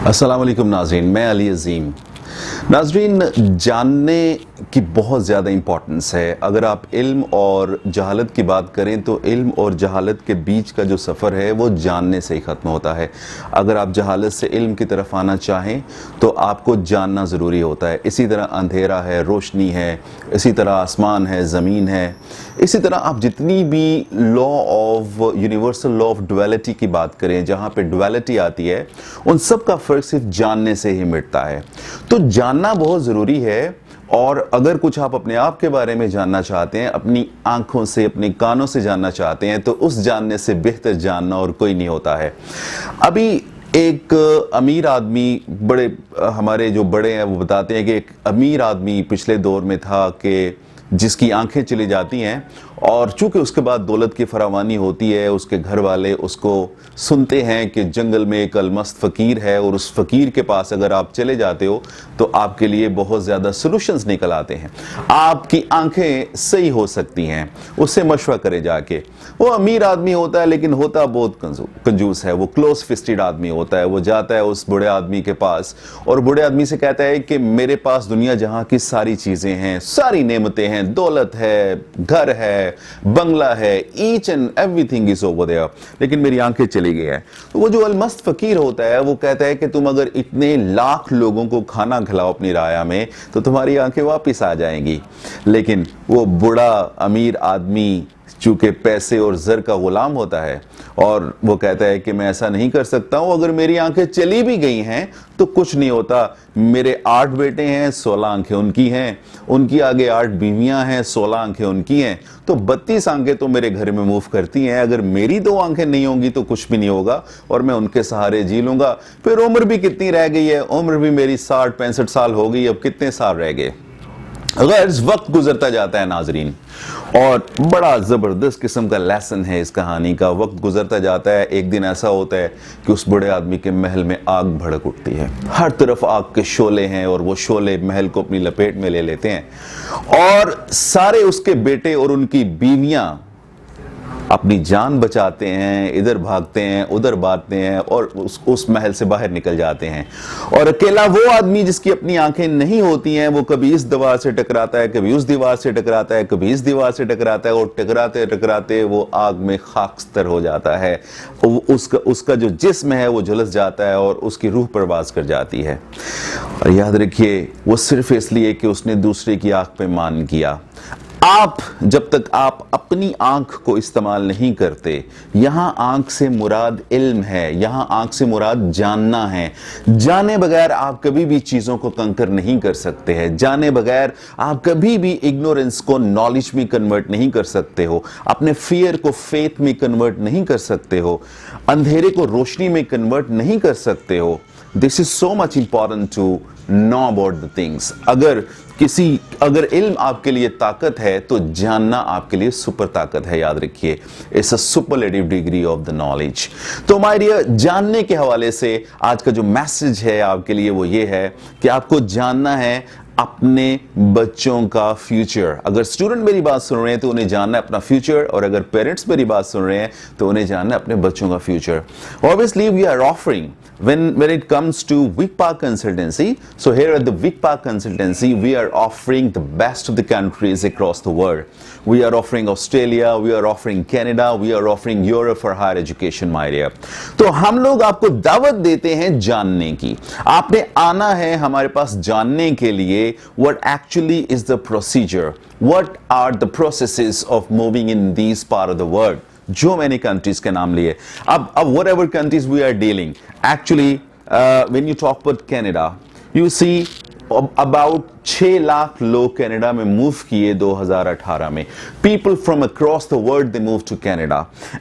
अस्सलाम वालेकुम नाज़रीन, मैं अली अज़ीम। नाज़रीन, जानने की बहुत ज़्यादा इम्पॉर्टेंस है। अगर आप इल्म और जहालत की बात करें तो इल्म और जहालत के बीच का जो सफ़र है वो जानने से ही ख़त्म होता है। अगर आप जहालत से इल्म की तरफ आना चाहें तो आपको जानना ज़रूरी होता है। इसी तरह अंधेरा है, रोशनी है, इसी तरह आसमान है, ज़मीन है, इसी तरह आप जितनी भी law of universal law of duality की बात करें, जहाँ पे डुअलिटी आती है, उन सब का फ़र्क सिर्फ जानने से ही मिटता है। तो जानना बहुत ज़रूरी है। और अगर कुछ आप अपने आप के बारे में जानना चाहते हैं, अपनी आंखों से, अपने कानों से जानना चाहते हैं, तो उस जानने से बेहतर जानना और कोई नहीं होता है। अभी एक अमीर आदमी, हमारे जो बड़े हैं वो बताते हैं कि एक अमीर आदमी पिछले दौर में था कि जिसकी आंखें चली जाती हैं और चूंकि उसके बाद दौलत की फरावानी होती है, उसके घर वाले उसको सुनते हैं कि जंगल में एक अलमस्त फ़कीर है और उस फ़कीर के पास अगर आप चले जाते हो तो आपके लिए बहुत ज़्यादा सॉल्यूशंस निकल आते हैं, आपकी आंखें सही हो सकती हैं, उससे मशवरा करे जाके। वो अमीर आदमी होता है लेकिन होता बहुत कंजूस है, वो क्लोज फिस्टेड आदमी होता है। वो जाता है उस बूढ़े आदमी के पास और बूढ़े आदमी से कहता है कि मेरे पास दुनिया जहाँ की सारी चीज़ें हैं, सारी नेमतें हैं, दौलत है, घर है, बंगला है, each and everything is over there, लेकिन मेरी आंखें चली गई हैं। तो वो जो अलमस्त फकीर होता है वो कहता है कि तुम अगर इतने लाख लोगों को खाना खिलाओ अपनी राया में तो तुम्हारी आंखें वापस आ जाएंगी। लेकिन वो बूढ़ा अमीर आदमी चूंकि पैसे और ज़र का गुलाम होता है और वो कहता है कि मैं ऐसा नहीं कर सकता हूं, अगर मेरी आंखें चली भी गई हैं तो कुछ नहीं होता। मेरे 8 बेटे हैं, 16 आंखें उनकी हैं, उनकी आगे 8 बीवियां हैं, 16 आंखें उनकी हैं, तो 32 आंखें तो मेरे घर में मूव करती हैं। अगर मेरी 2 आंखें नहीं होंगी तो कुछ भी नहीं होगा और मैं उनके सहारे जी लूंगा। फिर उम्र भी कितनी रह गई है, उम्र भी मेरी 60-65 साल हो गई, अब कितने साल रह गए। अगर वक्त गुजरता जाता है नाजरीन, और बड़ा ज़बरदस्त किस्म का लेसन है इस कहानी का। वक्त गुजरता जाता है, एक दिन ऐसा होता है कि उस बड़े आदमी के महल में आग भड़क उठती है, हर तरफ आग के शोले हैं और वो शोले महल को अपनी लपेट में ले लेते हैं और सारे उसके बेटे और उनकी बीवियां अपनी जान बचाते हैं, इधर भागते हैं, उधर भागते हैं और उस महल से बाहर निकल जाते हैं। और अकेला वो आदमी जिसकी अपनी आंखें नहीं होती हैं, वो कभी इस दीवार से टकराता है, कभी उस दीवार से टकराता है, कभी इस दीवार से टकराता है और टकराते टकराते वो आग में खाकस्तर हो जाता है। उसका जो जिस्म है वो झुलस जाता है और उसकी रूह परवाज कर जाती है। और याद रखिए, वो सिर्फ इसलिए कि उसने दूसरे की आंख पे मान किया। आप जब तक आप अपनी आंख को इस्तेमाल नहीं करते, यहां आंख से मुराद इल्म है, यहां आंख से मुराद जानना है। जाने बगैर आप कभी भी चीजों को कंकर नहीं कर सकते हैं, जाने बगैर आप कभी भी इग्नोरेंस को नॉलेज में कन्वर्ट नहीं कर सकते हो, अपने फियर को फेथ में कन्वर्ट नहीं कर सकते हो, अंधेरे को रोशनी में कन्वर्ट नहीं कर सकते हो। This is so much important to know about the things. अगर इल्म आपके लिए ताकत है तो जानना आपके लिए सुपर ताकत है, याद रखिए। It's a superlative degree of the knowledge. तो माय डियर, जानने के हवाले से आज का जो मैसेज है आपके लिए वो ये है कि आपको जानना है अपने बच्चों का फ्यूचर। अगर स्टूडेंट मेरी बात सुन रहे हैं तो उन्हें जानना है अपना फ्यूचर, और अगर पेरेंट्स मेरी बात सुन रहे हैं तो उन्हें जानना है अपने बच्चों का future. Obviously we are offering when it comes to Wigpark Consultancy, so here at the Wigpark Consultancy we are offering the best of the countries across the world. We are offering Australia, we are offering Canada, we are offering Europe for higher education, my dear. तो हम लोग आपको दावत देते हैं जानने की। आपने आना है हमारे पास जानने के लिए what actually is the procedure, what are the processes of moving in these part of the world. जो मैंने कंट्रीज के नाम लिए, अब whatever countries we are dealing, actually when you talk about Canada, you see about 6 lakh लोग Canada में move किए 2018 में। People from across the world they moved to Canada,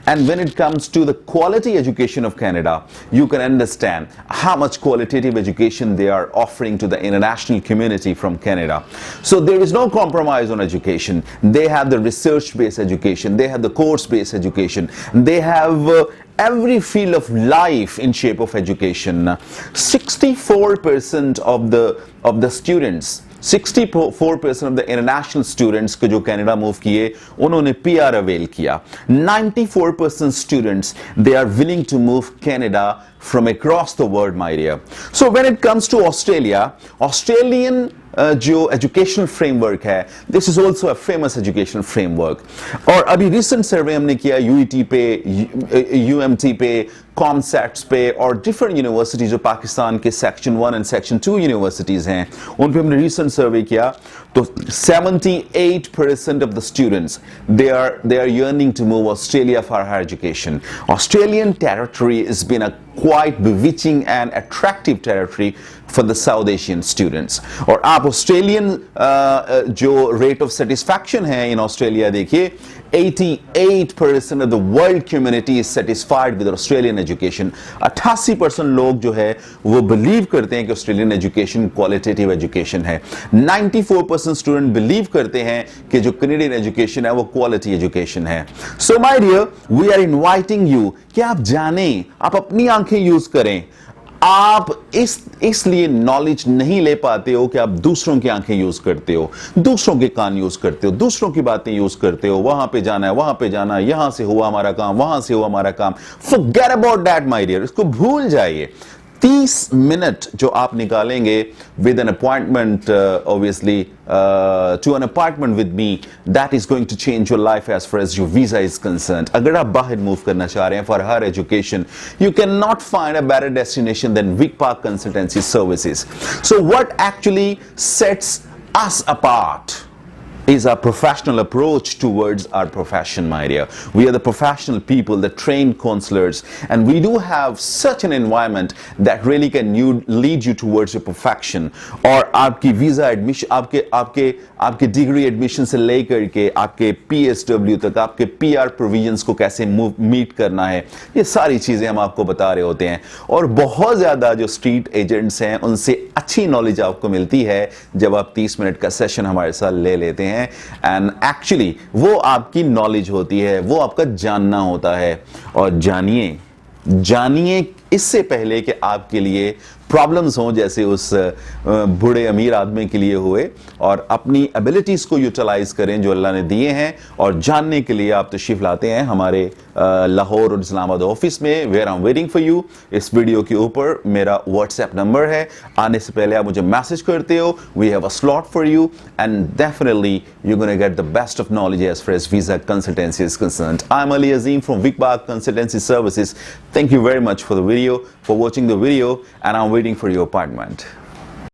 and when it comes to the quality education of Canada, you can understand how much qualitative education they are offering to the international community from Canada. So there is no compromise on education. They have the research-based education, they have the course-based education, they have every field of life in shape of education. 64% of the students, 64% of the international students को जो Canada move किए उन्होंने PR avail किया। 94% students they are willing to move Canada from across the world, my dear. So when it comes to Australia, Australian जो educational framework है, this is also a famous educational framework. और अभी recent सर्वे हमने किया UET पे, UMT पे, COMSATS पे और डिफरेंट यूनिवर्सिटीज जो पाकिस्तान के सेक्शन 1 एंड सेक्शन 2 यूनिवर्सिटीज हैं, उन पे हमने रिसेंट सर्वे किया तो 78% of the students they are yearning to move Australia for higher education. Australian territory has been a quite bewitching and attractive territory for the South Asian students. और आप Australian जो rate of satisfaction है in Australia देखिए, 88% of the world community is satisfied with Australian education. 88% लोग जो है वो believe करते हैं कि ऑस्ट्रेलियन एजुकेशन क्वालिटेटिव एजुकेशन है. 94% स्टूडेंट बिलीव करते हैं कि जो कनेडियन एजुकेशन है वो क्वालिटी एजुकेशन है. So my dear, we are inviting you कि आप जानें, आप अपनी आंखें यूज करें. आप इसलिए नॉलेज नहीं ले पाते हो कि आप दूसरों की आंखें यूज करते हो, दूसरों के कान यूज करते हो, दूसरों की बातें यूज करते हो. वहां पे जाना है, वहां पे जाना है, यहां से हुआ हमारा काम, वहां से हुआ हमारा काम. Forget about that my dear, इसको भूल जाइए. 30 मिनट जो आप निकालेंगे with an appointment, obviously to an apartment with me, that is going to change your life as far as your visa is concerned. अगर आप बाहर मूव करना चाह रहे हैं for higher education, you can not find a better destination than Vic Park consultancy services. So what actually sets us apart is our professional approach towards our profession, my dear. We are the professional people, the trained counselors, and we do have such an environment that really can lead you towards your perfection. और आपकी visa admission, आपके degree admission से लेकर के आपके PSW तक, आपके PR provisions को कैसे मीट करना है, ये सारी चीजें हम आपको बता रहे होते हैं. और बहुत ज्यादा जो स्ट्रीट एजेंट्स हैं उनसे अच्छी नॉलेज आपको मिलती है जब आप 30 मिनट का सेशन हमारे साथ ले लेते हैं. एंड एक्चुअली वो आपकी नॉलेज होती है, वो आपका जानना होता है. और जानिए इससे पहले कि आपके लिए प्रॉब्लम्स हों जैसे उस बूढ़े अमीर आदमी के लिए हुए, और अपनी एबिलिटीज को यूटिलाइज करें जो अल्लाह ने दिए हैं. और जानने के लिए आप तशरीफ लाते हैं हमारे लाहौर और इस्लामाबाद ऑफिस में, where I am waiting for you. इस वीडियो के ऊपर मेरा व्हाट्सएप नंबर है, आने से पहले आप मुझे मैसेज करते हो. We have a slot for you and definitely you gonna get the best of knowledge as far as visa consultancy is concerned. I am Ali Azeem from Vic Park consultancy services. Thank you very much for the video, for watching the video, and I'm waiting for your appointment.